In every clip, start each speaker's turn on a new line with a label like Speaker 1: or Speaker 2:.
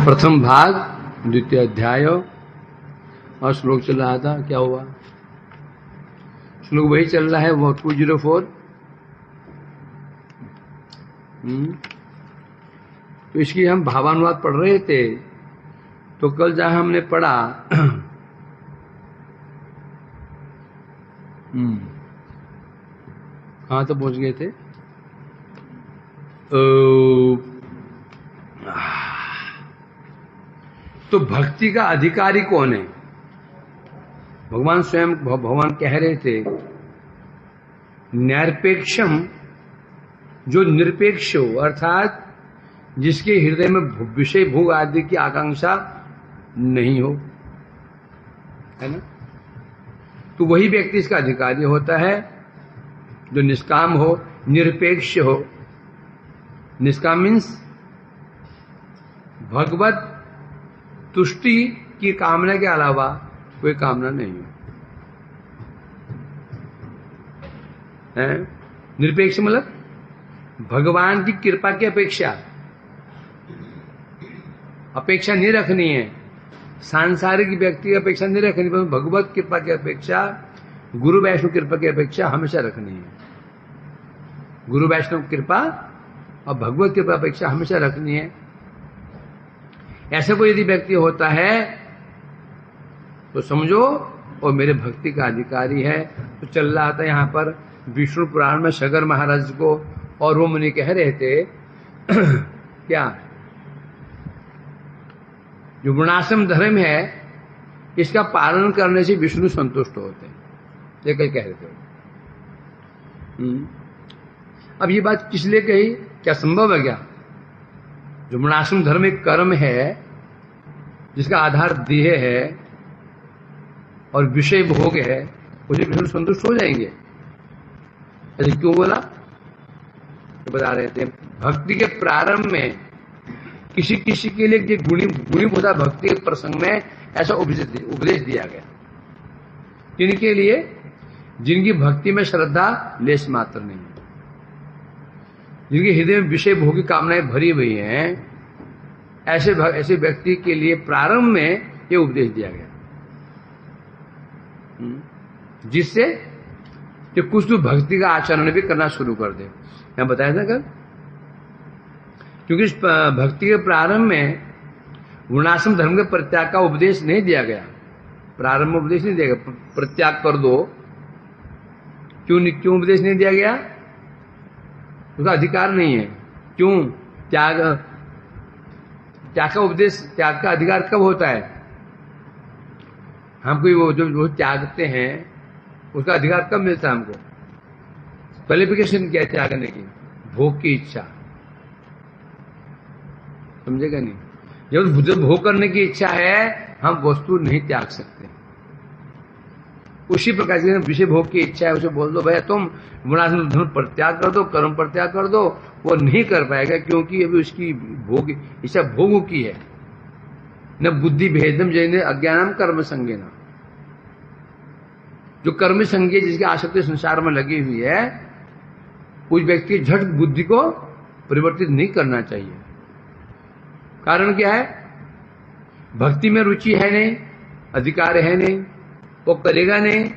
Speaker 1: प्रथम भाग द्वितीय अध्याय और श्लोक चल रहा था। क्या हुआ? श्लोक वही चल रहा है, वो 204। तो इसकी हम भावानुवाद पढ़ रहे थे। तो कल जहां हमने पढ़ा कहां तो पहुंच गए थे? तो भक्ति का अधिकारी कौन है? भगवान स्वयं भगवान कह रहे थे, निरपेक्षम, जो निरपेक्ष हो, अर्थात जिसके हृदय में विषय भोग आदि की आकांक्षा नहीं हो, है ना, तो वही व्यक्ति इसका अधिकारी होता है। जो निष्काम हो, निरपेक्ष हो। निष्काम मीन्स भगवत तुष्टि की कामना के अलावा कोई कामना नहीं है। निरपेक्ष मतलब भगवान की कृपा की अपेक्षा नहीं रखनी है। सांसारिक व्यक्ति की अपेक्षा नहीं रखनी, पर भगवत कृपा की अपेक्षा, गुरु वैष्णव कृपा की अपेक्षा हमेशा रखनी है। गुरु वैष्णव कृपा और भगवत कृपा अपेक्षा हमेशा रखनी है। ऐसा कोई यदि व्यक्ति होता है तो समझो वो मेरे भक्ति का अधिकारी है। तो चल रहा था यहाँ पर विष्णु पुराण में सगर महाराज को, और वो मुनि कह रहे थे क्या, जो वर्णाश्रम धर्म है इसका पालन करने से विष्णु संतुष्ट होते हैं, ये कल कह रहे थे। अब ये बात किस लिए कही? क्या संभव है क्या? जो वर्णाश्रम धर्म एक कर्म है जिसका आधार देह है और विषय भोग है, उसे विष्णु संतुष्ट हो जाएंगे? ऐसे क्यों बोला? तो बता रहे थे, भक्ति के प्रारंभ में किसी किसी के लिए गुणीभूता भक्ति के प्रसंग में ऐसा उपदेश दिया गया। जिनके लिए, जिनकी भक्ति में श्रद्धा लेश मात्र नहीं है, जिनके हृदय में विषय भोगी कामनाएं भरी हुई हैं, ऐसे व्यक्ति के लिए प्रारंभ में ये उपदेश दिया गया, जिससे कि कुछ तो भक्ति का आचरण भी करना शुरू कर दे। मैं बताया था कल, क्योंकि इस भक्ति के प्रारंभ में वर्णाश्रम धर्म के परित्याग का उपदेश नहीं दिया गया। प्रारंभ में उपदेश नहीं दिया गया, परित्याग कर दो। क्यों उपदेश नहीं दिया गया? उसका अधिकार नहीं है। क्यों? त्याग का उपदेश, त्याग का अधिकार कब होता है? हम कोई वो जो त्यागते हैं उसका अधिकार कब मिलता है हमको? क्वालिफिकेशन क्या है त्यागने की? भोग की इच्छा, समझेगा नहीं? जब भोग करने की इच्छा है हम वस्तु नहीं त्याग सकते। उसी प्रकार से विषय भोग की इच्छा है, उसे बोल दो भैया तुम वर्णाश्रम धर्म पर त्याग कर दो, कर्म पर त्याग कर दो, वो नहीं कर पाएगा, क्योंकि अभी उसकी भोग इच्छा भोग की है। न बुद्धि भेदम जैन अज्ञानम कर्म संज्ञा, जो कर्म संज्ञा जिसकी आसक्ति संसार में लगी हुई है, उस व्यक्ति की झट बुद्धि को परिवर्तित नहीं करना चाहिए। कारण क्या है? भक्ति में रुचि है नहीं, अधिकार है नहीं, वो करेगा नहीं।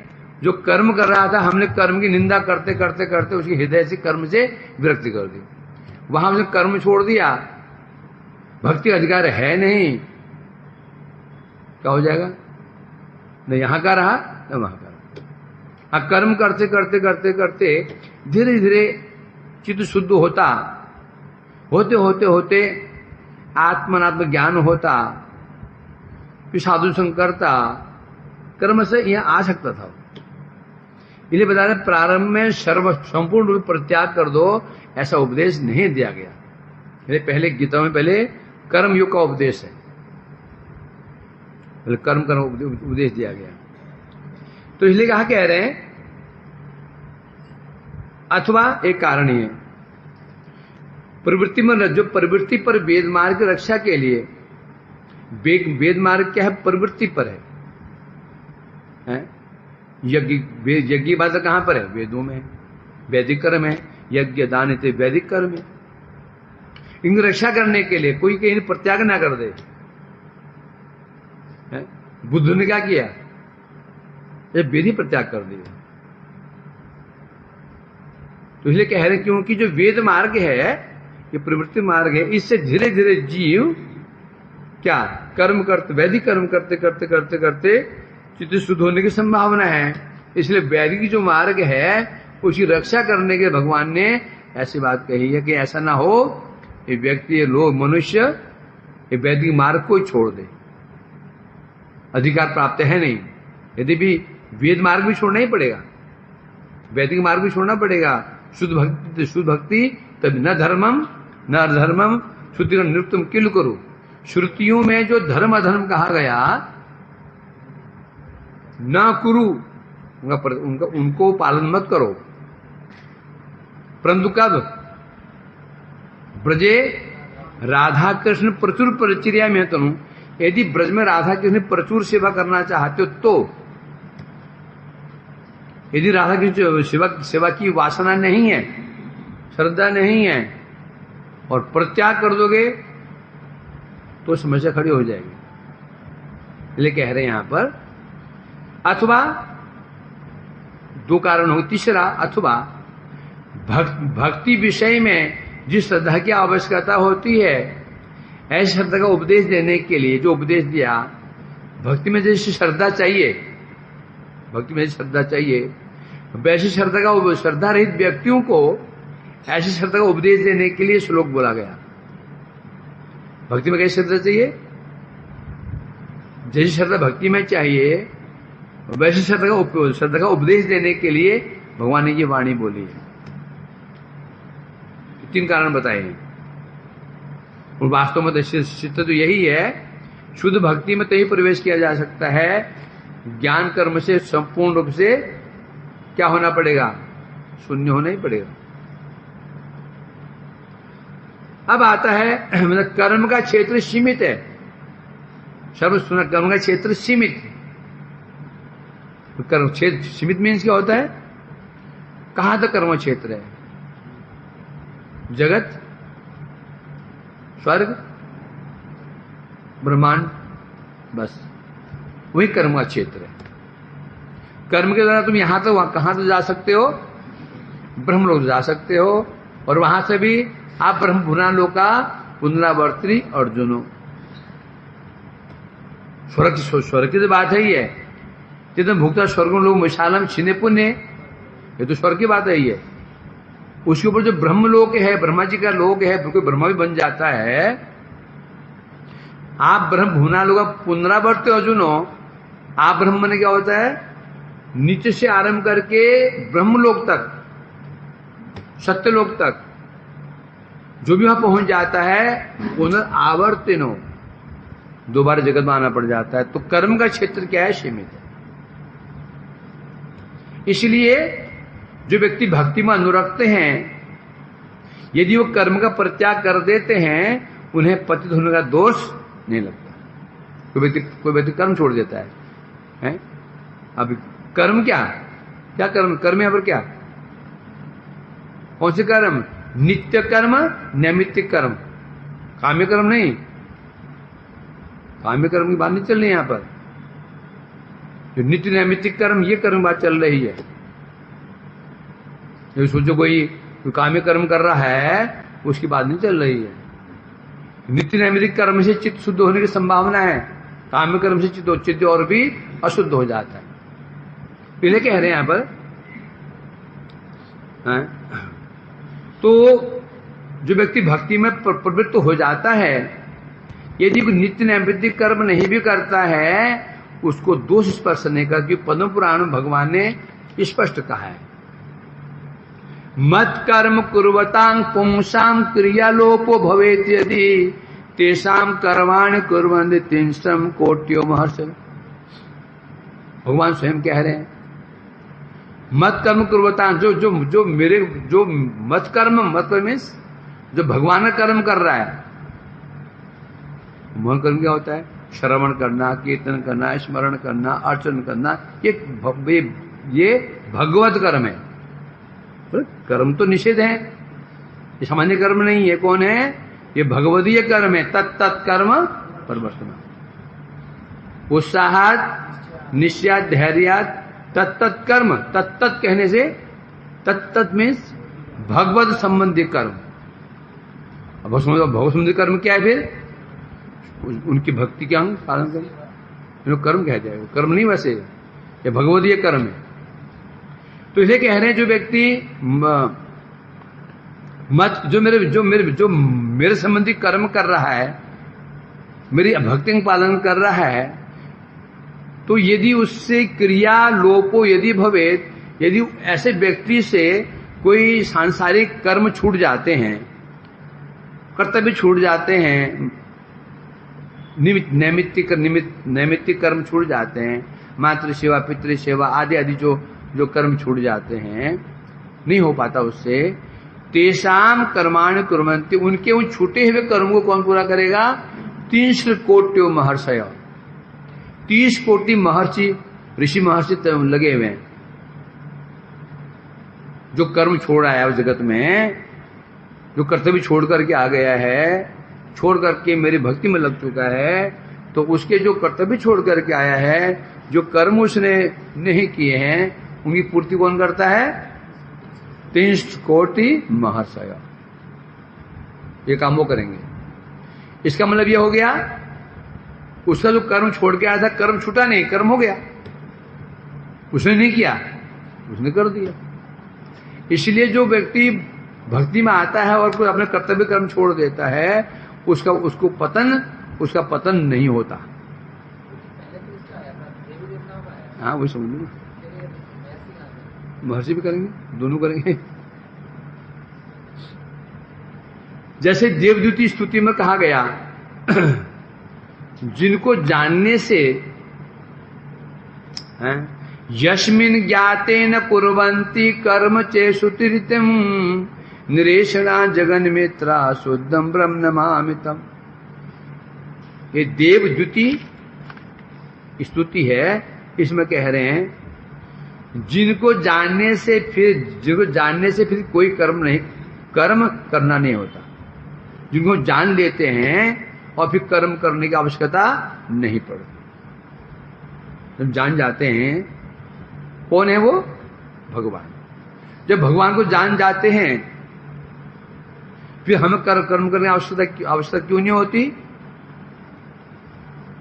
Speaker 1: जो कर्म कर रहा था, हमने कर्म की निंदा करते करते करते उसके हृदय से कर्म से विरक्ति कर दी, वहां हमने कर्म छोड़ दिया, भक्ति अधिकार है नहीं, क्या हो जाएगा? न यहां का रहा न वहां का रहा। कर्म करते करते करते करते धीरे धीरे चित्त शुद्ध होते होते होते आत्मनात्म ज्ञान होता, फिर साधु संग करता, कर्म से यहां आ सकता था। इसलिए बता रहे प्रारंभ में संपूर्ण रूप परित्याग कर दो, ऐसा उपदेश नहीं दिया गया। पहले गीता में पहले कर्म योग का उपदेश है, पहले कर्म का उपदेश दिया गया। तो इसलिए कहा कह रहे हैं, अथवा एक कारण ही है, प्रवृत्ति में जो प्रवृत्ति पर वेद मार्ग की रक्षा के लिए, वेद मार्ग क्या है? प्रवृत्ति पर है। यज्ञ बात कहां पर है? वेदों में, वैदिक कर्म है। यज्ञ दान इत्यादि वैदिक कर्म है। इनकी रक्षा करने के लिए कोई कहीं प्रत्याग ना कर दे, है? बुद्ध ने क्या किया? ये वेद ही परित्याग कर दिया। तो इसलिए कह रहे हैं क्योंकि जो वेद मार्ग है, ये प्रवृत्ति मार्ग है, इससे धीरे धीरे जीव क्या कर्म करते, वैदिक कर्म करते करते करते करते चित्त शुद्ध होने की संभावना है। इसलिए वैदिक जो मार्ग है उसकी रक्षा करने के भगवान ने ऐसी बात कही है कि ऐसा ना हो ये व्यक्ति, ये लोग, मनुष्य ये वैदिक मार्ग को ही छोड़ दे। अधिकार प्राप्त है नहीं, यदि भी वेद मार्ग भी छोड़ना ही पड़ेगा, वैदिक मार्ग भी छोड़ना पड़ेगा। शुद्ध भक्ति तब न धर्मम न अधर्मम श्रुति नृत्यम किल करो। श्रुतियों में जो धर्म अधर्म कहा गया न कुरु, उनको पालन मत करो। परंतु कब? ब्रजे राधा कृष्ण प्रचुर परिचर्या में तनु, यदि ब्रज में राधा कृष्ण प्रचुर सेवा करना चाहते हो तो, यदि राधा कृष्ण सेवा की वासना नहीं है, श्रद्धा नहीं है और परित्याग कर दोगे तो समस्या खड़ी हो जाएगी। इसलिए कह रहे हैं यहां पर अथवा दो कारण हो। तीसरा, अथवा भक्ति विषय में जिस श्रद्धा की आवश्यकता होती है, ऐसी श्रद्धा का उपदेश देने के लिए जो उपदेश दिया, भक्ति में जैसी श्रद्धा चाहिए, भक्ति में श्रद्धा चाहिए, वैसी श्रद्धा रहित व्यक्तियों को ऐसी श्रद्धा का उपदेश देने के लिए श्लोक बोला गया। भक्ति में कैसी श्रद्धा चाहिए? जैसी श्रद्धा भक्ति में चाहिए वैसी श्रद्धा का उपदेश देने के लिए भगवान ने ये वाणी बोली है। तीन कारण बताए हैं और वास्तव में सिद्ध तो यही है, शुद्ध भक्ति में तभी प्रवेश किया जा सकता है, ज्ञान कर्म से संपूर्ण रूप से क्या होना पड़ेगा? शून्य होना ही पड़ेगा। अब आता है मतलब कर्म का क्षेत्र सीमित है, सर्व सुना, कर्म का क्षेत्र सीमित। तो कर्म क्षेत्र सीमित मीन्स क्या होता है? कहां तक कर्म क्षेत्र है? जगत, स्वर्ग, ब्रह्मांड, बस वही कर्म का क्षेत्र है। कर्म के द्वारा तुम यहां तक कहां तक जा सकते हो? ब्रह्मलोक जा सकते हो, और वहां से भी आप ब्रह्म भुवनालोका पुनरावर्ती अर्जुनो। स्वर्ग की तो बात है ही है, जितने भुगता स्वर्ग लोग विशालम छिने पुण्य, ये तो स्वर्ग की बात है ही है। उसके ऊपर जो ब्रह्मलोक है, ब्रह्मा जी का लोक है, कोई ब्रह्मा भी बन जाता है। आप ब्रह्म भुवनालोका पुनरावर्ती अर्जुनो, आप ब्रह्म माने क्या होता है? नीचे से आरंभ करके ब्रह्मलोक तक, सत्यलोक तक जो भी वहां पहुंच जाता है, पुनरावर्तिनो, दोबारा जगत में आना पड़ जाता है। तो कर्म का क्षेत्र क्या है? सीमित है। इसलिए जो व्यक्ति भक्ति में अनुरक्त हैं, यदि वो कर्म का परित्याग कर देते हैं, उन्हें पतित होने का दोष नहीं लगता। कोई व्यक्ति कर्म छोड़ देता है? अब कर्म क्या कर्म? कर्म यहां पर क्या? कौन से कर्म? नित्य कर्म, नैमित्तिक कर्म, काम्य कर्म नहीं। काम्य कर्म की बात नहीं चल रही यहां पर। जो नित्य नैमित्तिक कर्म, ये कर्म बात चल रही है। जो सोचो कोई काम्य कर्म कर रहा है, उसकी बात नहीं चल रही है। नित्य नैमित्तिक कर्म से चित्त शुद्ध होने की संभावना है, काम्य कर्म से चित्त और भी अशुद्ध हो जाता है। पहले कह रहे हैं यहां पर तो जो व्यक्ति भक्ति में प्रवृत्त हो जाता है, यदि कोई नित्य नैमित्तिक कर्म नहीं भी करता है, उसको दोष स्पर्श नहीं कर, क्योंकि पद्म पुराण में भगवान ने स्पष्ट कहा है, मत कर्म कुर्वतां पुंसां क्रियालोपो भवेत् यदि तेषां कर्माणि कुर्वन्ति तिंसं कोट्यो महर्षि। भगवान स्वयं कह रहे हैं मत कर्म कुर्वतां, जो मत कर्म मीन्स जो भगवान का कर्म कर रहा है। मन कर्म क्या होता है? श्रवण करना, कीर्तन करना, स्मरण करना, अर्चन करना, ये भगवत कर्म है। कर्म तो निषेध है, ये सामान्य कर्म नहीं है। कौन है? ये भगवदीय कर्म है। तत्त कर्म परवर्तन। उत्साहात, निश्चयात, धैर्यात, तत्त कर्म। तत्त कहने से तत्त मीन्स भगवत संबंधी कर्म। अब भगवत संबंधी कर्म क्या है? फिर उनकी भक्ति का हम पालन करें, कर्म कहते हैं। कर्म नहीं वैसे, ये भगवदीय कर्म है। तो इसे कह रहे हैं जो व्यक्ति मत जो मेरे संबंधी कर्म कर रहा है, मेरी भक्ति का पालन कर रहा है, तो यदि उससे क्रिया लोपो यदि भवेत, यदि ऐसे व्यक्ति से कोई सांसारिक कर्म छूट जाते हैं, कर्तव्य छूट जाते हैं, नैमित्तिक कर्म छूट जाते हैं, मातृ सेवा, पितृ सेवा आदि आदि जो कर्म छूट जाते हैं, नहीं हो पाता उससे, तेषाम कर्माणि कुर्वन्ति, उनके उन छूटे हुए कर्म को कौन पूरा करेगा? 30 कोटि महर्षय, 30 कोटि महर्षि, ऋषि महर्षि लगे हुए हैं। जो कर्म छोड़ आया उस जगत में, जो कर्तव्य छोड़ करके आ गया है, छोड़ करके मेरी भक्ति में लग चुका है, तो उसके जो कर्तव्य छोड़ करके आया है, जो कर्म उसने नहीं किए हैं, उनकी पूर्ति कौन करता है? 30 कोटि महर्षय, ये काम वो करेंगे। इसका मतलब ये हो गया, उसका जो कर्म छोड़ के आया था, कर्म छूटा नहीं, कर्म हो गया, उसने नहीं किया, उसने कर दिया। इसलिए जो व्यक्ति भक्ति में आता है और कोई अपने कर्तव्य कर्म छोड़ देता है, उसका पतन नहीं होता। हाँ, वही समझ लो, महर्षि भी करेंगे, दोनों करेंगे। जैसे देवदूती स्तुति में कहा गया, जिनको जानने से यस्मिन् ज्ञातेन कुर्वन्ति कर्म चेषु तीर्थम निरेषणा जगन मित्रा शुद्धम ब्रह्म नमामितम। ये देवदूती स्तुति है, इसमें कह रहे हैं जिनको जानने से फिर कोई कर्म करना नहीं होता। जिनको जान लेते हैं और फिर कर्म करने की आवश्यकता नहीं पड़ती। जब जान जाते हैं, कौन है वो? भगवान। जब भगवान को जान जाते हैं, फिर हमें कर्म करने की आवश्यकता क्यों नहीं होती?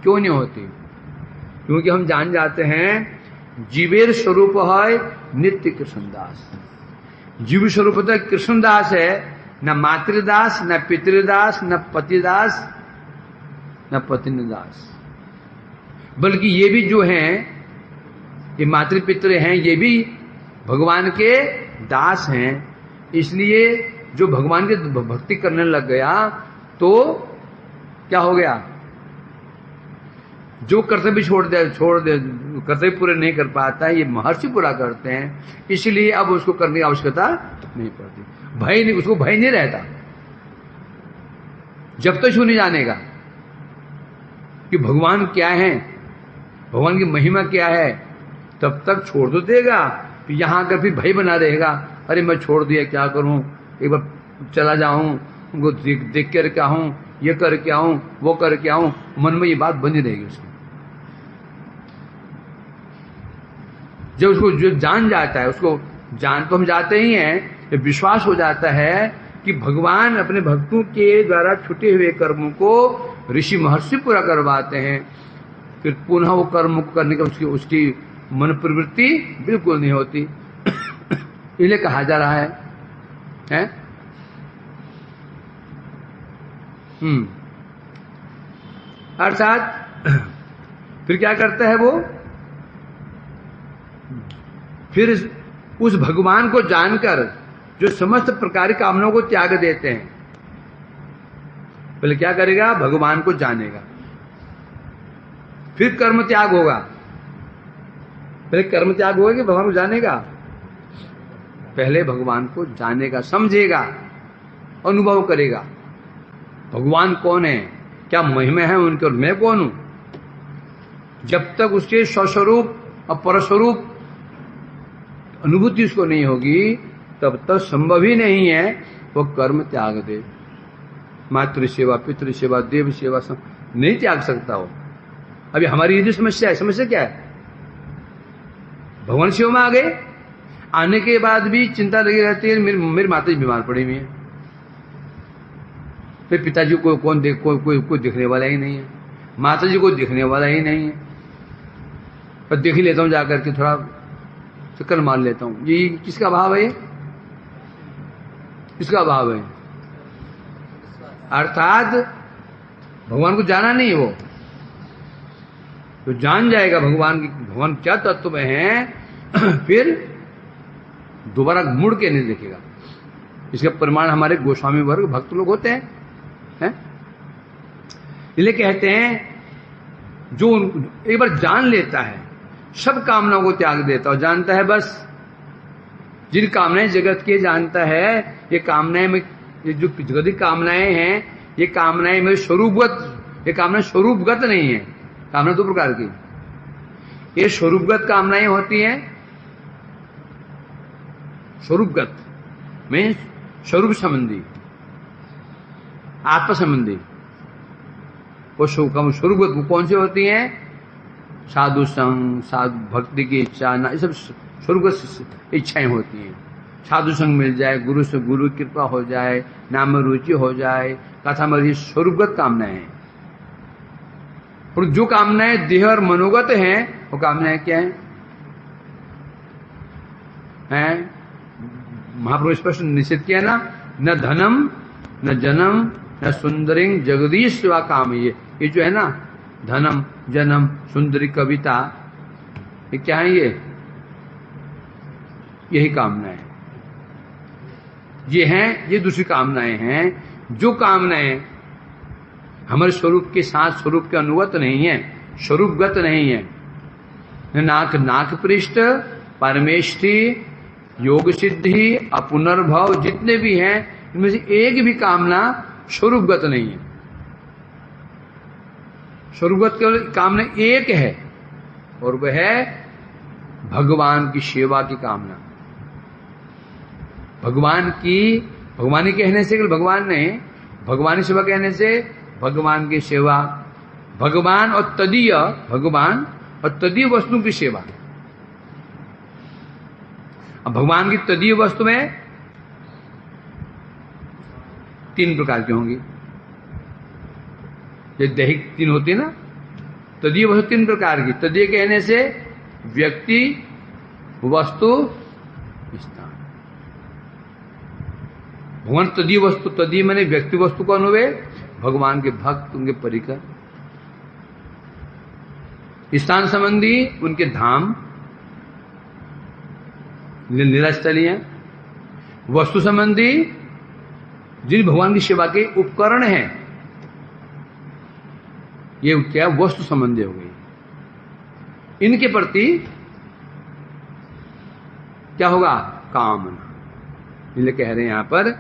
Speaker 1: क्यों नहीं होती? क्योंकि हम जान जाते हैं जीवेर स्वरूप है नित्य कृष्णदास। जीव स्वरूप तो कृष्णदास है, न मातृदास, न पितृदास, न पतिदास, न पत्नीदास। बल्कि ये भी जो हैं, ये मातृ पितृ हैं, ये भी भगवान के दास हैं। इसलिए जो भगवान की भक्ति करने लग गया तो क्या हो गया? जो कर्तव्य छोड़ दे कर्तव्य पूरे नहीं कर पाता है, ये महर्षि पूरा करते हैं। इसलिए अब उसको करने की आवश्यकता नहीं पड़ती। भय नहीं, उसको भय नहीं रहता। जब तक वो नहीं जानेगा कि भगवान क्या है, भगवान की महिमा क्या है, तब तक छोड़ तो देगा। यहां आकर फिर भय बना रहेगा, अरे मैं छोड़ दिया, क्या करूं, एक बार चला जाऊं, उनको देख कर क्या आऊं, ये करके आऊं, वो करके आऊं, मन में ये बात बनी रहेगी उसकी। जब उसको जो जान जाता है, उसको जान तो हम जाते ही हैं, जब विश्वास हो जाता है कि भगवान अपने भक्तों के द्वारा छूटे हुए कर्मों को ऋषि महर्षि पूरा करवाते हैं, फिर पुनः वो कर्म करने का उसकी मन प्रवृत्ति बिल्कुल नहीं होती। इसलिए कहा जा रहा है? अर्थात फिर क्या करता है वो? फिर उस भगवान को जानकर जो समस्त प्रकार की कामनाओं को त्याग देते हैं, पहले क्या करेगा? भगवान को जानेगा, फिर कर्म त्याग होगा। पहले कर्म त्याग होगा कि भगवान को जानेगा? पहले भगवान को जानेगा, समझेगा, अनुभव करेगा। भगवान कौन है, क्या महिमा है उनके, और मैं कौन हूं। जब तक उसके स्वस्वरूप और परस्वरूप अनुभूति उसको नहीं होगी, तब तक संभव ही नहीं है वो कर्म त्याग दे। मातृ सेवा, पितृ सेवा, देव सेवा नहीं त्याग सकता हो। अभी हमारी ये जो समस्या है, समस्या क्या है? भगवान शिव में आ गए, आने के बाद भी चिंता लगी रहती है, मेरी माता जी बीमार पड़ी हुई है, फिर पिताजी को कौन देख, कोई दिखने वाला ही नहीं है, माता जी को दिखने वाला ही नहीं है, पर देख ही लेता हूं जाकर के, थोड़ा चक्कर मार लेता हूं। ये किसका भाव है? किसका भाव है? अर्थात भगवान को जाना नहीं, वो तो जान जाएगा भगवान क्या तत्व में है, फिर दोबारा मुड़ के नहीं देखेगा। इसका प्रमाण हमारे गोस्वामी वर्ग भक्त लोग होते हैं, हैं? इसलिए कहते हैं जो एक बार जान लेता है, सब कामनाओं को त्याग देता और जानता है बस जिन कामनाएं जगत के जानता है, ये कामनाएं में, ये जो जगत कामनाएं हैं, ये कामनाएं मेरे स्वरूपगत, ये कामना स्वरूपगत नहीं है। कामना दो प्रकार की, ये स्वरूपगत कामनाएं होती हैं, स्वरूपगत में स्वरूप संबंधी, आत्म संबंधी। वो स्वरूपगत कौन सी होती हैं? साधु संग, साधु भक्ति की इच्छा, ये सब स्वरूपगत इच्छाएं होती हैं। साधु संग मिल जाए, गुरु से गुरु कृपा हो जाए, नाम में रुचि हो जाए, कथा में, स्वरूपगत कामनाएं हैं। और जो कामनाएं देह और मनोगत हैं, वो कामनाएं क्या हैं? महाप्रभु स्पष्ट निषेध किया ना, न धनम न जनम न सुंदरी जगदीश सेवा काम। ये जो है ना, धनम जन्म सुंदरी कविता, ये क्या है? यही कामनाएं ये हैं, ये दूसरी कामनाएं हैं। जो कामनाएं हमारे स्वरूप के साथ, स्वरूप के अनुगत नहीं है, स्वरूपगत नहीं है, नाक पृष्ठ, परमेष्ठी, योग सिद्धि, अपुनर्भव, जितने भी हैं, इनमें से एक भी कामना स्वरूपगत नहीं है। स्वरूपगत केवल कामना एक है, और वह है भगवान की सेवा की कामना। भगवानी कहने से केवल भगवान नहीं, भगवानी सेवा कहने से भगवान की सेवा, भगवान और तदीय वस्तु की सेवा। अब भगवान की तदीय वस्तु में 3 प्रकार की होंगी। ये दैहिक 3 होती है ना, तदीय वस्तु 3 प्रकार की। तदीय कहने से व्यक्ति, वस्तु, स्थान। भगवान तदीय वस्तु, तदीय माने व्यक्ति वस्तु कौन हुए? भगवान के भक्त, उनके परिकर। स्थान संबंधी उनके धाम, लीलास्थली हैं। वस्तु संबंधी जिन भगवान की सेवा के उपकरण हैं, ये क्या वस्तु संबंधी हो गई। इनके प्रति क्या होगा? कामना। इसलिए कह रहे हैं यहां पर,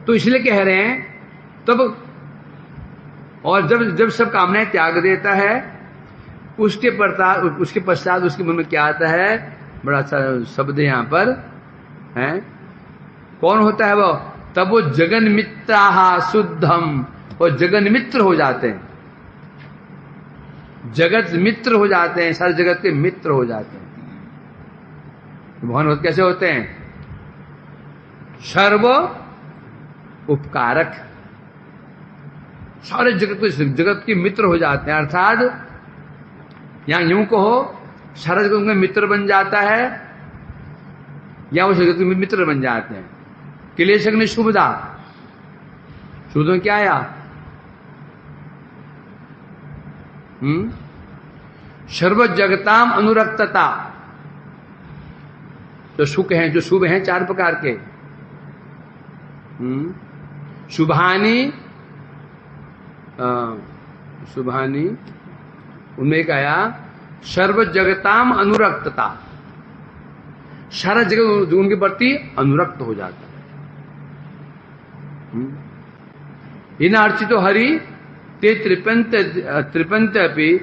Speaker 1: तो इसलिए कह रहे हैं तब, और जब सब कामनाएं त्याग देता है, उसके पश्चात उसके मन में क्या आता है? बड़ा अच्छा शब्द है यहां पर, है कौन होता है वो? तब वो जगन मित्राहा शुद्धम, और जगन मित्र हो जाते हैं, जगत मित्र हो जाते हैं, सारे जगत के मित्र हो जाते हैं। भगवान कैसे होते हैं? सर्व उपकारक, सारे जगत के मित्र हो जाते हैं। अर्थात यहां यूं कहो, सारा जगत उनका मित्र बन जाता है, या वो जगत में मित्र बन जाते हैं। क्लेशग्नि शुभदा, शुभ में क्या आया? सर्व जगताम अनुरक्तता। तो सुख हैं, जो शुभ हैं 4 प्रकार के, शुभानी, उनमें एक आया सर्व जगताम अनुरक्तता, सारा जगत जो उनके प्रति अनुरक्त हो जाता है। इन अर्चितो हरि ते त्रिपंत अपि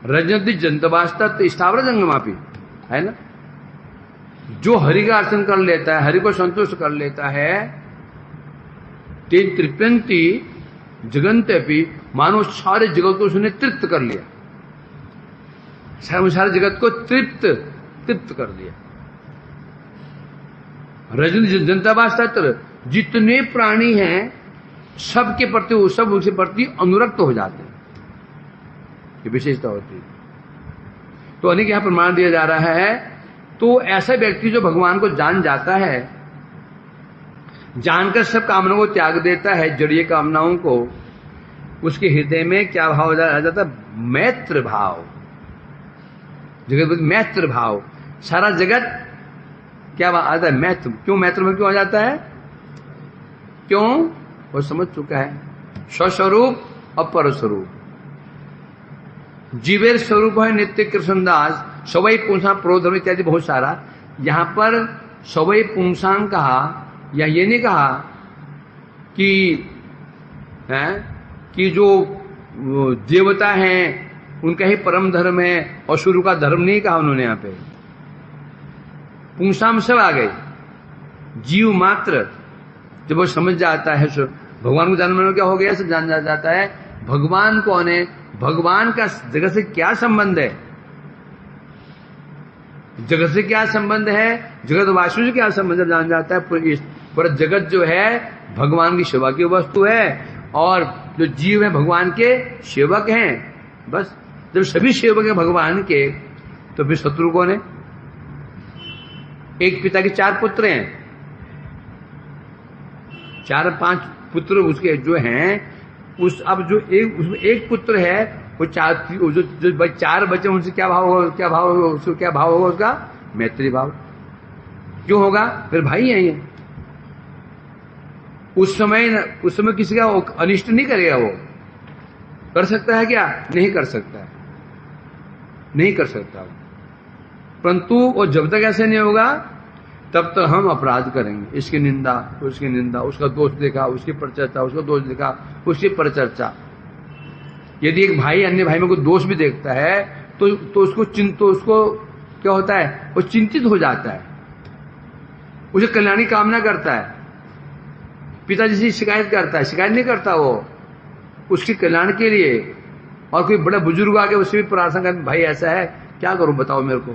Speaker 1: रजनति जंतवास्तव स्थावर जंगमापि, है ना। जो हरि का अर्चन कर लेता है, हरि को संतुष्ट कर लेता है, ते त्रिपंती जगन्त्यपि, मानो सारे जगत को उसने तृप्त कर लिया, सारे जगत को तृप्त कर दिया। रजनी जनतावास तत्र, जितने प्राणी हैं सबके प्रति वो सब उसके प्रति अनुरक्त हो जाते हैं, ये विशेषता होती है। तो अनेक यहां प्रमाण दिया जा रहा है। तो ऐसा व्यक्ति जो भगवान को जान जाता है, जानकर सब कामनाओं को त्याग देता है, जड़ीय कामनाओं को, उसके हृदय में क्या भाव आ जाता है? मैत्र भाव, जगत मैत्र भाव। सारा जगत क्या आता है? मैत्र। क्यों मैत्र में क्यों आ जाता है? क्यों? वो समझ चुका है स्वस्वरूप अपर स्वरूप। जीवेर स्वरूप है नित्य कृष्णदास, सवै पुंसा प्रोधर्म इत्यादि बहुत सारा। यहां पर सवै पुंसांग कहा, या ये नहीं कहा कि जो देवता हैं उनका ही परम धर्म है, असुर का धर्म नहीं कहा उन्होंने। यहां पे पुंसाम सब आ गए, जीव मात्र जब वो समझ जाता है भगवान को जानने में क्या हो गया, सब जान जाता है भगवान कौन है, भगवान का जगत से क्या संबंध है, जगत से क्या संबंध है, जगत वासियों से क्या संबंध है, जान जाता है। पूरा जगत जो है भगवान की सेवा की वस्तु है, और जो जीव है भगवान के सेवक हैं। बस जब सभी सेवक हैं भगवान के, तो फिर शत्रु कौन है? एक पिता के 4 पुत्र हैं, 4-5 पुत्र उसके जो हैं, अब जो उसमें एक पुत्र है, वो जो 4 बच्चे उनसे क्या भाव होगा, क्या भाव होगा उसका? मैत्री भाव। क्यों होगा? फिर भाई है ये। उस समय किसी का अनिष्ट नहीं करेगा। वो कर सकता है क्या? नहीं कर सकता है, नहीं कर सकता। परंतु वो जब तक ऐसे नहीं होगा तब तक हम अपराध करेंगे, इसकी निंदा, उसकी निंदा, उसका दोष देखा, उसकी परचर्चा, उसका दोष देखा, उसकी परचर्चा। यदि एक भाई अन्य भाई में कोई दोष भी देखता है तो उसको क्या होता है? वो चिंतित हो जाता है, उसे कल्याण की कामना करता है। पिताजी से शिकायत करता है, शिकायत नहीं करता वो, उसके कल्याण के लिए। और कोई बड़ा बुजुर्ग आके उससे भी प्रार्थना करता, भाई ऐसा है, क्या करूं बताओ मेरे को,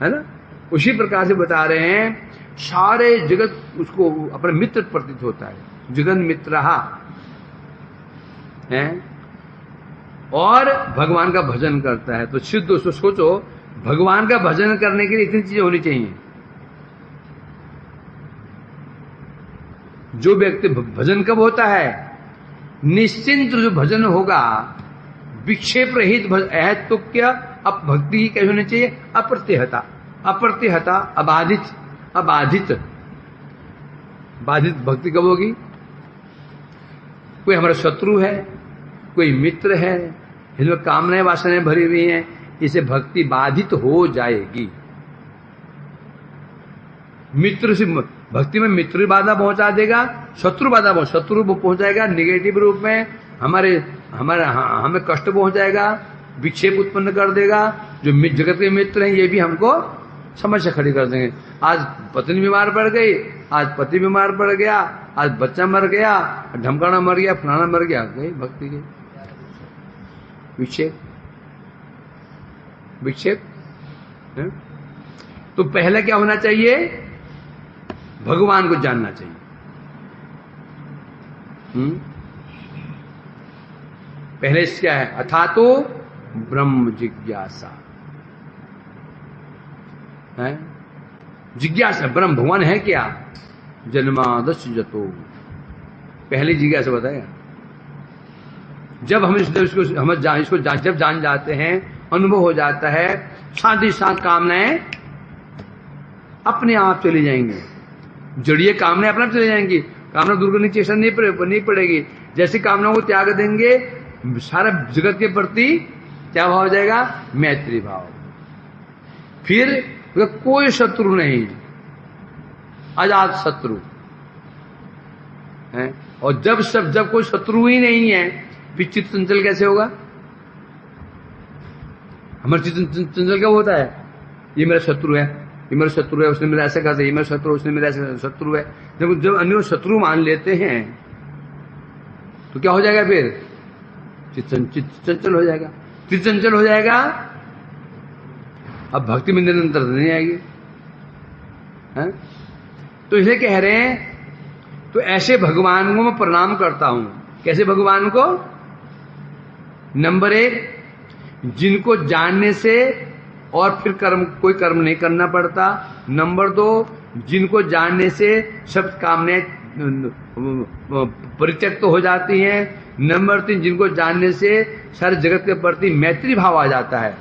Speaker 1: है ना। उसी प्रकार से बता रहे हैं, सारे जगत उसको अपना मित्र प्रतीत होता है, जगन मित्रहा है, और भगवान का भजन करता है। तो सिद्ध सोचो, भगवान का भजन करने के लिए इतनी चीजें होनी चाहिए। जो व्यक्ति भजन कब होता है? निश्चिंत जो भजन होगा, विक्षेप रहित अहेतुक्य। अब भक्ति कैसे होनी चाहिए? अप्रतिहता, अप्रतिहता, अबाधित भक्ति कब होगी? कोई हमारा शत्रु है, कोई मित्र है, इनमें कामनाएं वासनाएं भरी हुई हैं, इसे भक्ति बाधित हो जाएगी। मित्र से भक्ति में मित्र बाधा पहुंचा देगा, शत्रु पहुंचाएगा निगेटिव रूप में, हमें कष्ट पहुंचाएगा, विक्षेप उत्पन्न कर देगा। जो जगत के मित्र हैं ये भी हमको समस्या खड़ी कर देंगे। आज पत्नी बीमार पड़ गई, आज पति बीमार पड़ गया, आज बच्चा मर गया, ढमकाना मर गया, फलाना मर गया, गई भक्ति की विक्षेप। तो पहले क्या होना चाहिए? भगवान को जानना चाहिए। पहले क्या है? अथातो ब्रह्म जिज्ञासा है, जिज्ञासा। ब्रह्म भगवान है क्या? जन्मादश जतो, पहली जिज्ञासा बताया। जब हम इसको जब जान जाते हैं, अनुभव हो जाता है, साथ ही साथ कामनाएं अपने आप चली जाएंगी, जड़ीय कामनाएं अपने आप चली जाएंगी। कामना दूर करने की चेष्टा नहीं पड़ेगी। जैसी कामनाओं को त्याग देंगे, सारा जगत के प्रति क्या भाव हो जाएगा? मैत्री भाव। फिर कोई शत्रु नहीं, आजाद शत्रु है। और जब कोई शत्रु ही नहीं है, फिर चित्त चंचल कैसे होगा? हमारा चित्त चंचल क्या होता है? ये मेरा शत्रु है, ये मेरा शत्रु है, उसने मेरा ऐसा कर दिया, ये मेरा शत्रु, उसने मेरा ऐसा शत्रु है। जब अन्य शत्रु मान लेते हैं तो क्या हो जाएगा फिर? चित्त चंचल हो जाएगा। चित्त चंचल हो जाएगा, अब भक्ति में निरंतर नहीं आएगी। है? तो इसे कह रहे हैं, तो ऐसे भगवान को मैं प्रणाम करता हूं। कैसे भगवान को? नंबर 1, जिनको जानने से और फिर कोई कर्म नहीं करना पड़ता। नंबर 2, जिनको जानने से सब कामनाएं परित्यक्त हो जाती हैं। नंबर 3, जिनको जानने से सारे जगत के प्रति मैत्री भाव आ जाता है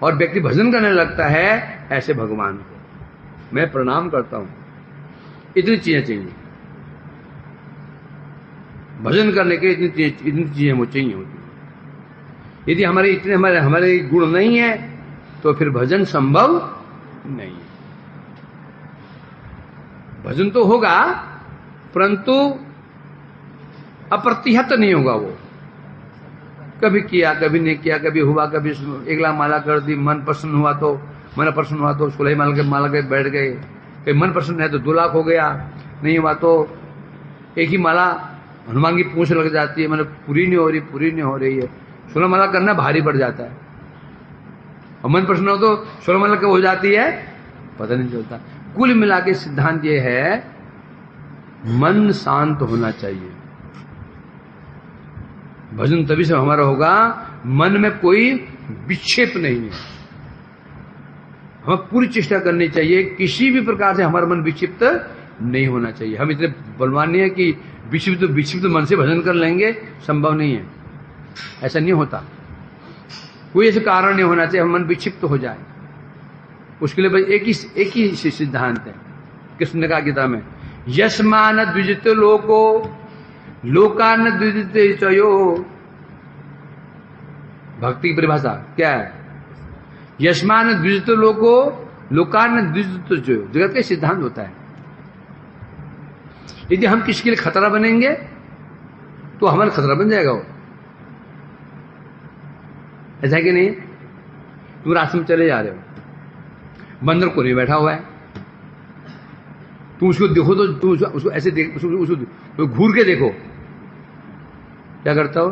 Speaker 1: और व्यक्ति भजन करने लगता है। ऐसे भगवान को मैं प्रणाम करता हूं। इतनी चीजें चाहिए भजन करने के, इतनी चीजें वो चाहिए होती। यदि हमारे गुण नहीं है तो फिर भजन संभव नहीं है। भजन तो होगा परंतु अप्रतिहत नहीं होगा। वो कभी किया, कभी नहीं किया, कभी हुआ, कभी 1 लाख माला कर दी, मन प्रसन्न हुआ तो 16 माला के बैठ गए। कभी मन प्रसन्न है तो 2 लाख हो गया, नहीं हुआ तो एक ही माला हनुमान की पूंछ लग जाती है, मतलब पूरी नहीं हो रही है। 16 माला करना भारी पड़ जाता है और मन प्रसन्न हो तो 16 माला कब हो जाती है पता नहीं चलता। कुल मिला के सिद्धांत ये है, मन शांत होना चाहिए। भजन तभी से हमारा होगा, मन में कोई विक्षेप नहीं है। हमें पूरी चेष्टा करनी चाहिए, किसी भी प्रकार से हमारा मन विक्षिप्त नहीं होना चाहिए। हम इतने बलवान नहीं है कि विक्षिप्त मन से भजन कर लेंगे, संभव नहीं है, ऐसा नहीं होता। कोई ऐसे कारण नहीं होना चाहिए हम मन विक्षिप्त हो जाए। उसके लिए भाई एक ही सिद्धांत है। कृष्ण ने कहा गीता में, यस्मान द्विजित लोको लोकान द्विजित चयो। भक्ति की परिभाषा क्या है? यस्मान द्विजित लोको लोकान द्विजित चयो। जगत का सिद्धांत होता है। यदि हम किसी के लिए खतरा बनेंगे तो हमारा खतरा बन जाएगा वो, ऐसा कि नहीं? तुम रास्ते में चले जा रहे हो, बंदर को नहीं बैठा हुआ है, तुम उसको देखो तो तुम उसको ऐसे देख, उसको घूर के देखो, क्या करता हो?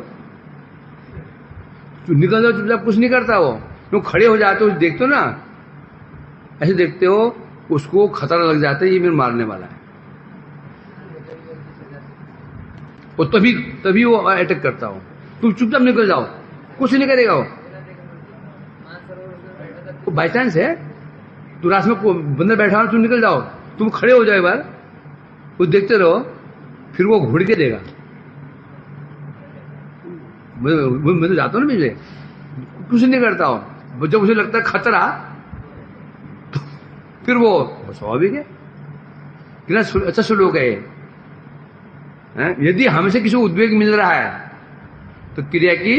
Speaker 1: तुम निकल जाओ चुपचाप, कुछ नहीं करता वो। तुम खड़े हो जाते हो, देखते हो ना, ऐसे देखते हो, उसको खतरा लग जाता है ये मेरे मारने वाला है, वो तभी वो अटैक करता हो। तुम चुपचाप निकल जाओ, कुछ नहीं करेगा वो बाई चांस है। तू रास्ते में बंदर बैठा हो, तुम निकल जाओ, तुम खड़े हो जाओ एक बार, वो देखते रहो, फिर वो घुड़ के देगा। मैं तो जाता हूँ ना, मुझे कुछ नहीं करता हो। जब उसे लगता है खतरा तो फिर वो स्वाभाविक है। कितना अच्छा श्लोक है। यदि हमसे किसी को उद्वेग मिल रहा है तो क्रिया की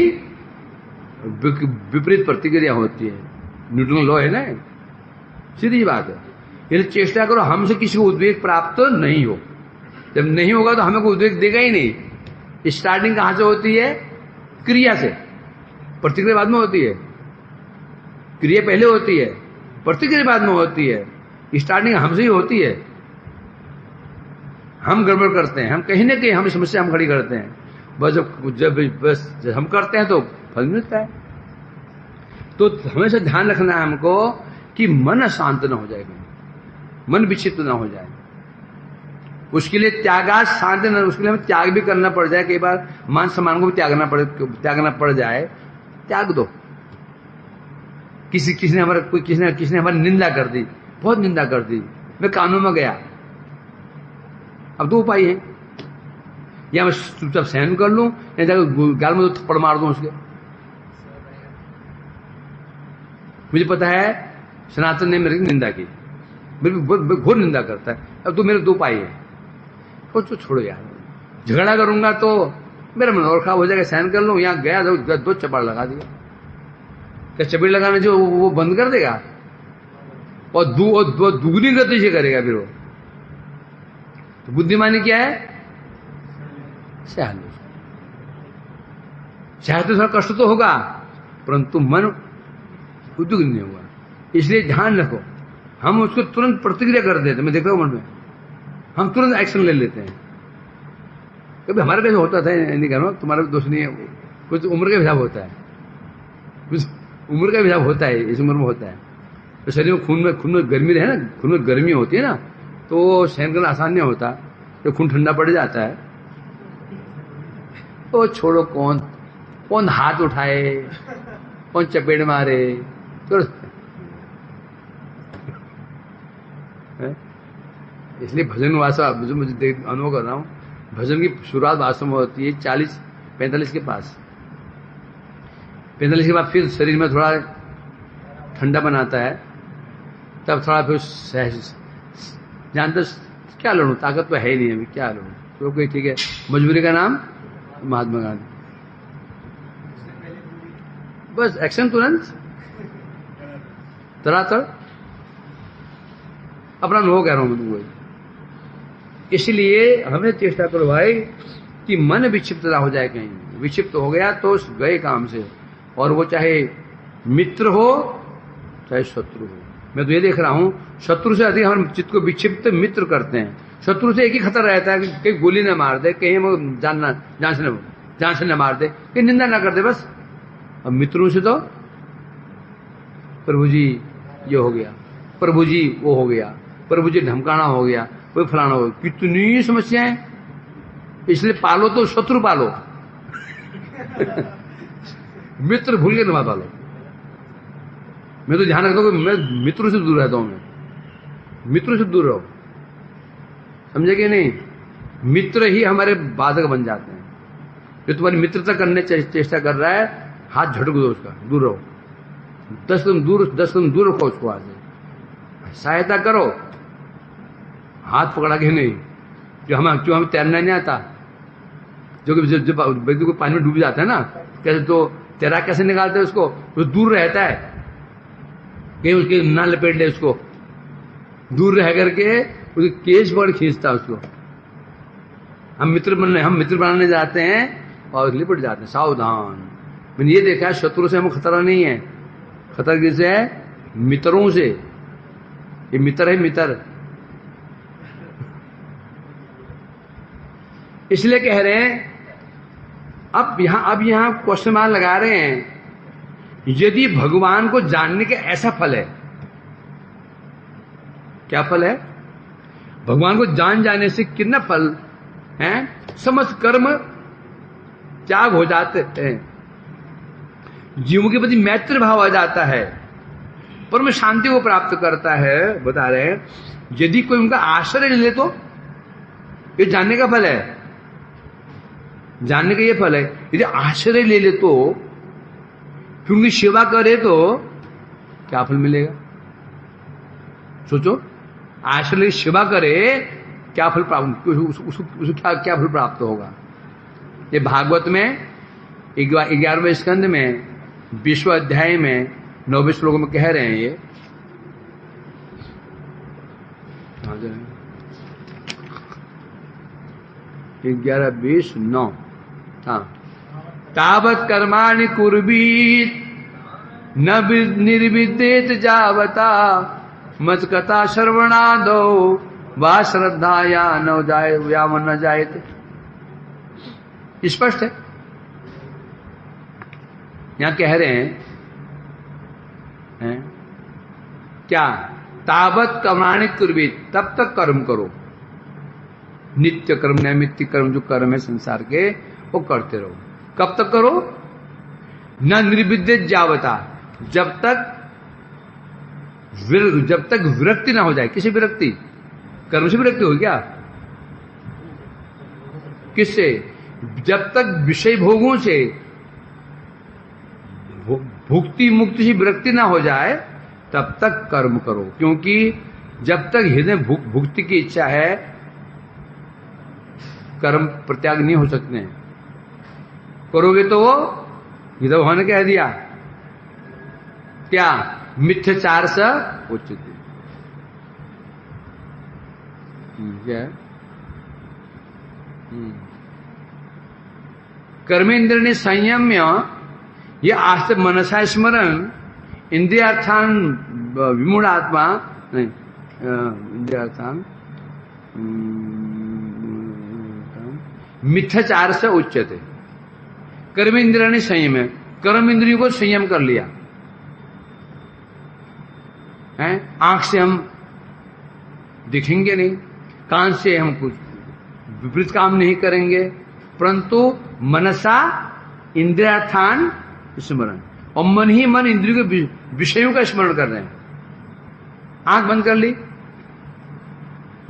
Speaker 1: विपरीत प्रतिक्रिया होती है। न्यूटन लॉ है ना, सीधी बात है। यदि चेष्टा करो हमसे किसी को उद्वेग प्राप्त नहीं हो, जब नहीं होगा तो हमें कोई उद्वेग देगा ही नहीं। स्टार्टिंग कहां से होती है? क्रिया से। प्रतिक्रिया बाद में होती है। क्रिया पहले होती है, प्रतिक्रिया बाद में होती है। स्टार्टिंग हमसे ही होती है। हम गड़बड़ करते हैं, हम कहीं ना कहीं हम समस्या हम खड़ी करते हैं। बस जब हम करते हैं तो फल मिलता है। तो हमेशा ध्यान रखना है हमको कि मन अशांत ना हो जाए, मन विक्षिप्त ना हो जाए। उसके लिए त्यागा शांत न, उसके लिए हमें त्याग भी करना पड़ जाए। कई बार मान सम्मान को भी त्यागना पड़ जाए, त्याग दो। किसी ने हमारी निंदा कर दी, बहुत निंदा कर दी, मैं कानून में गया, अब 2 उपाय है, या मैं चुपचाप सहन कर लूं या जाकर गाल में तो थप्पड़ मार दूं उसके। मुझे पता है सनातन ने मेरी निंदा की, मेरी घोर निंदा करता है। अब तो मेरे 2 उपाय है, तो छोड़ो यार, झगड़ा करूंगा तो मेरा मन और खराब हो जाएगा, सहन कर लूं। यहां गया 2 चपड़ लगा दिया, क्या चपेट लगाने जो वो बंद कर देगा और दुगनी गति से करेगा फिर वो। तो बुद्धिमानी क्या है? सहन तो थोड़ा कष्ट तो होगा परंतु मन उद्योग नहीं होगा। इसलिए ध्यान रखो, हम उसको तुरंत प्रतिक्रिया कर देते, मैं देख रहा हूं मन में, हम तुरंत एक्शन ले लेते हैं। कभी हमारा भी होता था, नहीं कह रहा हूँ, तुम्हारा भी दोष नहीं है, कुछ उम्र का हिसाब होता है, कुछ उम्र का हिसाब होता है, इस उम्र में होता है। तो शरीर में खून में गर्मी रहे ना, खून में गर्मी होती है ना, तो सहन करना आसान नहीं होता, तो खून ठंडा पड़ जाता है। तो छोड़ो, कौन हाथ उठाए, कौन चपेट मारे, तो इसलिए भजन वास्तव मुझे अनुभव कर रहा हूँ, भजन की शुरुआत वास्तव में होती है 40-45 के पास। 45 के बाद फिर शरीर में थोड़ा ठंडा बनाता है, तब थोड़ा फिर जानते क्या लड़ूं, ताकत तो है ही नहीं अभी, क्या लड़ूं, तो कोई ठीक है, मजबूरी का नाम महात्मा गांधी। बस एक्शन तुरंत तरातर, अपना अनुभव कह रहा हूं मैं तुमको। इसलिए हमें चेष्टा करो भाई कि मन विक्षिप्त ना हो जाए, कहीं विक्षिप्त हो गया तो गए काम से, और वो चाहे मित्र हो चाहे शत्रु हो। मैं तो ये देख रहा हूं, शत्रु से अधिक हमारे चित्त को विक्षिप्त मित्र करते हैं। शत्रु से एक ही खतरा रहता है कि कहीं गोली न मार दे, कहीं वो जान से न मार दे, कहीं निंदा ना कर दे, बस। अब मित्रों से तो प्रभु जी ये हो गया, प्रभु जी वो हो गया, प्रभु जी धमकाना हो गया, कोई फलाना हो गया, कितनी समस्याएं। इसलिए पालो तो शत्रु पालो मित्र भूल के न पालो। मैं तो ध्यान रखता हूँ कि मैं मित्रों से दूर रहता हूं, मैं मित्रों से दूर रहो, समझे कि नहीं। मित्र ही हमारे बाधक बन जाते हैं। जो तुम्हारी मित्रता करने चेष्टा कर रहा है, हाथ झटक दो उसका, दूर रहो, 10 कदम दूर रखो उसको, आगे सहायता करो, हाथ पकड़ा के नहीं। जो हमें तैरना नहीं आता, जो व्यक्ति को पानी में डूब जाता है ना, कैसे तो तैराक कैसे निकालते हैं उसको, तो दूर रहता है, कहीं उसके ना लपेट ले, उसको दूर रह करके उसके केस पकड़ खींचता उसको। हम मित्र बनाने जाते हैं और लिपट जाते हैं। सावधान। मैंने ये देखा, शत्रु से हमें खतरा नहीं है, खतरा किससे है? मित्रों से। ये मित्र है, मित्र। इसलिए कह रहे हैं, अब यहां क्वेश्चन मार्क लगा रहे हैं, यदि भगवान को जानने का ऐसा फल है, क्या फल है? भगवान को जान जाने से कितना फल है? समस्त कर्म त्याग हो जाते हैं, जीवों के प्रति मैत्र भाव आ जाता है, परम शांति को प्राप्त करता है। बता रहे हैं, यदि कोई उनका आश्रय ले तो ये जानने का फल है, जानने का ये फल है। यदि आश्रय ले तो, फिर उनकी सेवा करे तो क्या फल मिलेगा? सोचो, आश्रय सेवा करे, क्या फल प्राप्त, उसको क्या फल प्राप्त होगा? ये भागवत में 11वें स्कंद में 20वें अध्याय में 9वें श्लोक में कह रहे हैं। ये 11:20:9। हाँ, तावत् कर्माणि कुर्वीत न निर्विद्येत जावता मत कथा श्रवणादो वा श्रद्धाया न जाए व्यामन न जायते। स्पष्ट है, यहां कह रहे हैं क्या? तावत् कर्माणि कुर्वीत, तब तक कर्म करो, नित्य कर्म, नैमित्य कर्म, जो कर्म है संसार के, वो करते रहो। कब तक करो? न निर्विद्येत जावता, जब तक विरक्ति ना हो जाए। किसी विरक्ति? कर्म से विरक्ति हो क्या? किससे? जब तक विषय भोगों से, भुक्ति मुक्ति से विरक्ति ना हो जाए, तब तक कर्म करो। क्योंकि जब तक हृदय भुक्ति की इच्छा है, कर्म प्रत्याग नहीं हो सकते हैं। करोगे तो वो ये तो भगवान ने कह दिया, क्या? मिथ्याचार से उचित। क्या है? कर्मेंद्र ने संयम्य, ये आस्ते मनसा स्मरण, इंद्रियार्थान विमूढ़ आत्मा नहीं, इंद्रियार्थान मिथ्याचार से उच्यते। कर्म इंद्रियाणि संयम है, कर्म इंद्रियों को संयम कर लिया है। आंख से हम दिखेंगे नहीं, कान से हम कुछ विपरीत काम नहीं करेंगे, परंतु मनसा इंद्रियार्थान स्मरण, और मन ही मन इंद्रियों के विषयों का स्मरण कर रहे हैं। आंख बंद कर ली,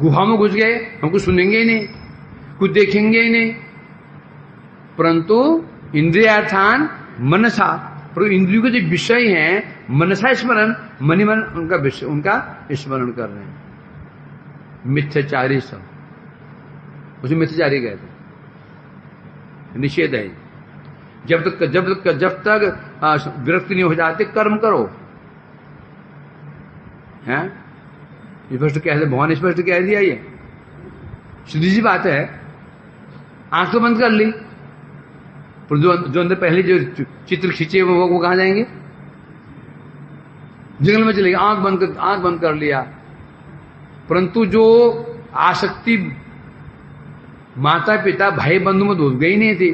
Speaker 1: गुफा में घुस गए, हम कुछ सुनेंगे ही नहीं, कुछ देखेंगे ही नहीं, परंतु इंद्रियार्थान मनसा, पर इंद्रियों के जो विषय हैं मनसा स्मरण, मन ही मन उनका विषय, उनका स्मरण कर रहे हैं। मिथ्याचारी सब, उसे मिथ्याचारी कहते, निषेध है। जब तक विरक्ति नहीं हो जाती कर्म करो, हैं? स्पष्ट कह दे, भगवान स्पष्ट कह दिया, ये सीधी सी बात है। आंख तो बंद कर ली, पर जो अंदर पहले जो चित्र खींचे वो कहां जाएंगे? जंगल में चले गए, आंख बंद कर लिया, परंतु जो आसक्ति माता पिता भाई बंधु में घुस गई नहीं थी।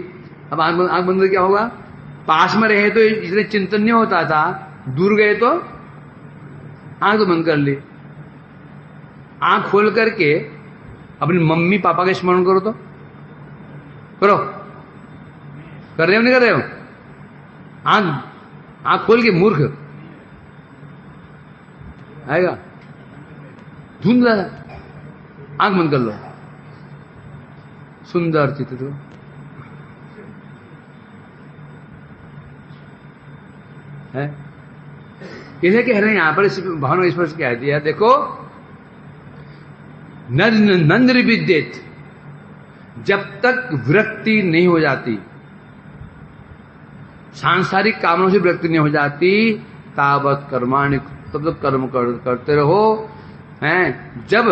Speaker 1: अब आंख बंद क्या होगा? पास में रहे तो इसलिए चिंतन नहीं होता था, दूर गए तो आंख तो बंद कर ली। आंख खोल करके अपनी मम्मी पापा का स्मरण करो, तो करो, कर रहे हो नहीं कर रहे हो? आंख खोल के मूर्ख आएगा, धुंध आंख बंद कर लो, सुंदर चित्र तो है। इसे कह रहे हैं यहां पर, इस भावना स्पर्श कह दिया, देखो नंद्रिविद्येत, जब तक विरक्ति नहीं हो जाती, सांसारिक कामों से विरक्ति नहीं हो जाती, तावत कर्माणि, तब तक कर्म करते रहो, हैं? जब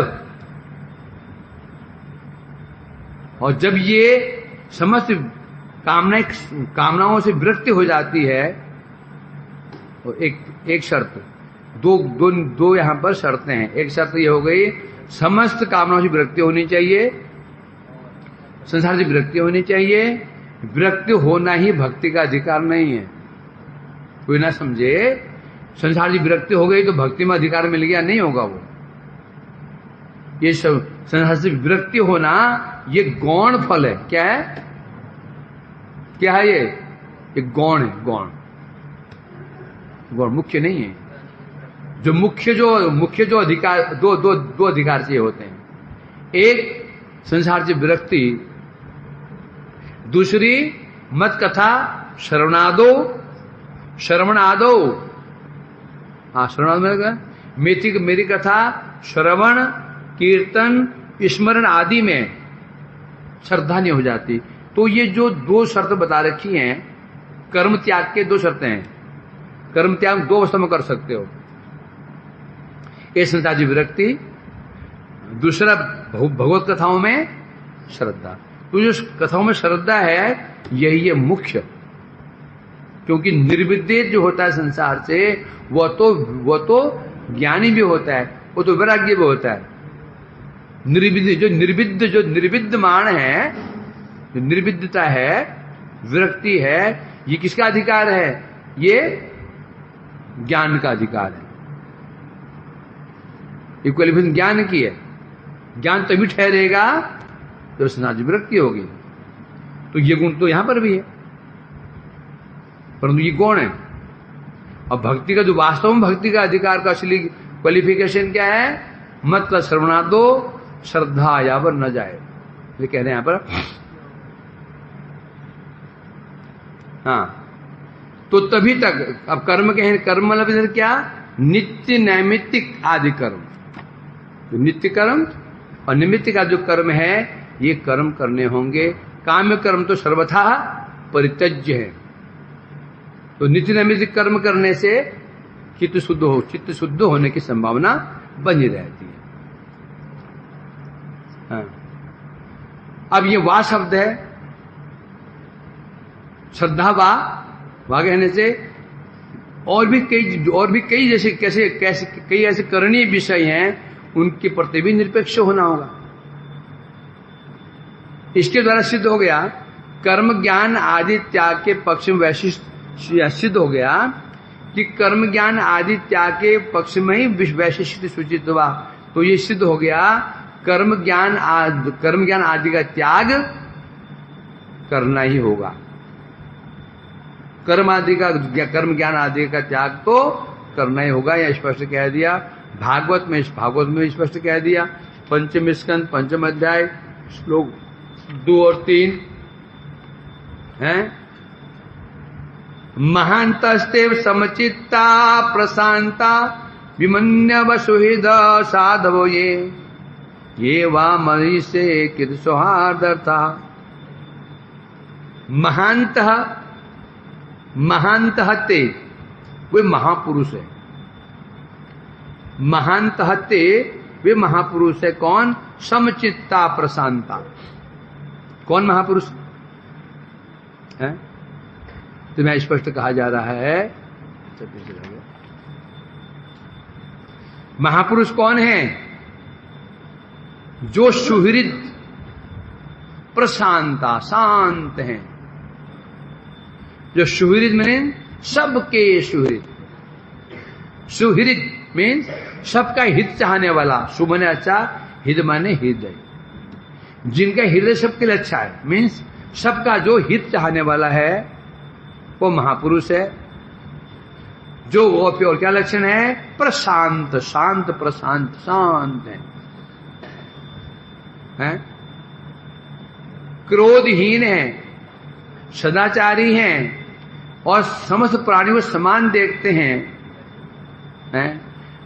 Speaker 1: ये समस्त कामनाओं से विरक्ति हो जाती है, तो एक शर्त, दो यहां पर शर्तें हैं। एक शर्त ये हो गई, समस्त कामनाओं से विरक्ति होनी चाहिए, संसार से विरक्ति होनी चाहिए। विरक्ति होना ही भक्ति का अधिकार नहीं है। कोई ना समझे संसार से विरक्ति हो गई तो भक्ति में अधिकार मिल गया, नहीं होगा वो। ये संसार से विरक्ति होना ये गौण फल है। क्या है? क्या है ये गौण है, गौण मुख्य नहीं है। जो मुख्य जो अधिकार, दो अधिकार से होते हैं, एक संसार से विरक्ति, दूसरी मत कथा श्रवणादो, हाँ श्रवणादो मेरी कथा श्रवण कीर्तन स्मरण आदि में श्रद्धा नहीं हो जाती। तो ये जो दो शर्त बता रखी हैं, कर्म त्याग के दो शर्तें हैं। कर्म त्याग दो अवस्था में कर सकते हो, एक संसार की विरक्ति, दूसरा भगवत कथाओं में श्रद्धा। तो जो कथाओं में श्रद्धा है यही है मुख्य, क्योंकि निर्विद्येत जो होता है संसार से, वो तो ज्ञानी भी होता है, वो तो वैराग्य भी होता है। जो निर्विद्यमान है, जो निर्विद्यता है, विरक्ति है, ये किसका अधिकार है? ये ज्ञान का अधिकार है। ये क्वालिफिकेशन ज्ञान की है। ज्ञान तभी ठहरेगा तो संसार की विरक्ति होगी। तो ये गुण तो यहां पर भी है, परंतु ये कौन है? और भक्ति का जो वास्तव में भक्ति का अधिकार का असली क्वालिफिकेशन क्या है? मत का श्रवणा दो, श्रद्धा यावर न जाए, ये कह रहे हैं यहां पर। हाँ, तो तभी तक अब कर्म कहें, कर्म मतलब इधर क्या? नित्य नैमित्तिक आदि कर्म, नित्य कर्म और निमित्त का जो कर्म है ये कर्म करने होंगे। काम्य कर्म तो सर्वथा परित्यज्य है। तो नित्य नैमित्तिक कर्म करने से चित्त शुद्ध होने की संभावना बनी रहती है। हाँ। अब ये वा शब्द है, श्रद्धा वा कहने से और भी कई जैसे कई ऐसे करणीय विषय हैं, उनके प्रति भी निरपेक्ष होना होगा। इसके द्वारा सिद्ध हो गया कर्म ज्ञान आदि त्याग के पक्ष में वैशिष्ट सिद्ध हो गया कि कर्म ज्ञान आदि त्याग के पक्ष में ही वैशिष्ट सूचित हुआ। तो ये सिद्ध हो गया कर्म ज्ञान आदि का त्याग करना ही होगा। कर्म ज्ञान आदि का त्याग तो करना ही होगा, यह स्पष्ट कह दिया। भागवत में स्पष्ट कह दिया। पंचम स्कंद पंचम अध्याय श्लोक 2 और 3 हैं। महांतस्तेव समचित्ता प्रशांता विमन्यव सुहृद साधवो ये वा मरी से कृत सौहार्दता। महांतः ते वे महापुरुष है। महांतः ते वे महापुरुष है। कौन? समचित्ता प्रशांता। कौन महापुरुष है? तुम्हें स्पष्ट कहा जा रहा है। महापुरुष कौन है? जो सुहृद प्रशांता शांत हैं। जो सुहृद मीन सबके सुहृद। सुहृद मीन सबका हित चाहने वाला। सुमने अच्छा, हित माने हृदय। जिनका हृदय सबके लिए अच्छा है, मीन्स सबका जो हित चाहने वाला है वो महापुरुष है। जो वो प्योर क्या लक्षण है? प्रशांत, शांत, प्रशांत, शांत है। क्रोधहीन है, सदाचारी हैं और समस्त प्राणियों को समान देखते हैं।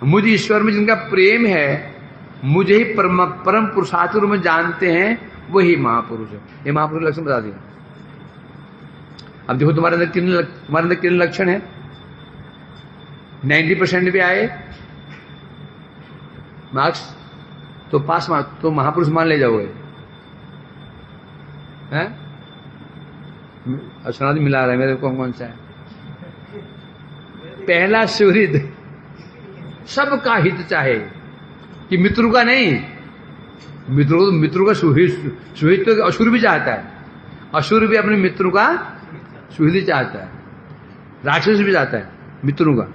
Speaker 1: मुझे ईश्वर में जिनका प्रेम है, मुझे ही परम पुरुषार्थ रूप में जानते हैं, वही महापुरुष है। ये महापुरुष लक्षण बता दिया। अब देखो तुम्हारे अंदर कितने लक्षण है? 90% भी आए मार्क्स तो पास मार्क्स तो महापुरुष मान ले जाओगे। हैं? अश्वनाथ मिला रहा है मेरे को कौन सा है? पहला सुहृद, सबका हित चाहे, कि मित्र का नहीं। मित्रों का सुहित तो असुर भी चाहता है। असुर भी अपने मित्रों का सुहित चाहता है। राक्षस भी चाहता है मित्रों का।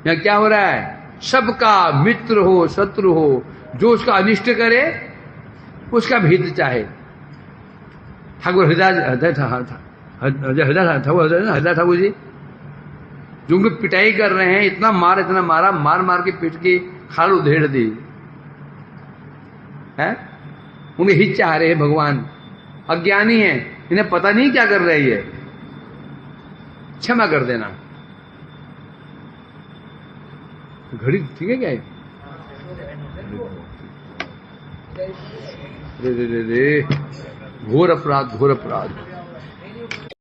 Speaker 1: यहां क्या हो रहा है? सबका मित्र हो, शत्रु हो, जो उसका अनिष्ट करे उसका भी हित चाहे। ठाकुर हृदय ठाकुर जी जो उनको पिटाई कर रहे हैं, इतना मारा, मार के पीट के खाल उधेड़ दी है। उनके हित चाह रहे हैं भगवान। अज्ञानी है, इन्हें पता नहीं क्या कर रही है। क्षमा कर देना। घड़ी ठीक है क्या है? रे घोर अपराध।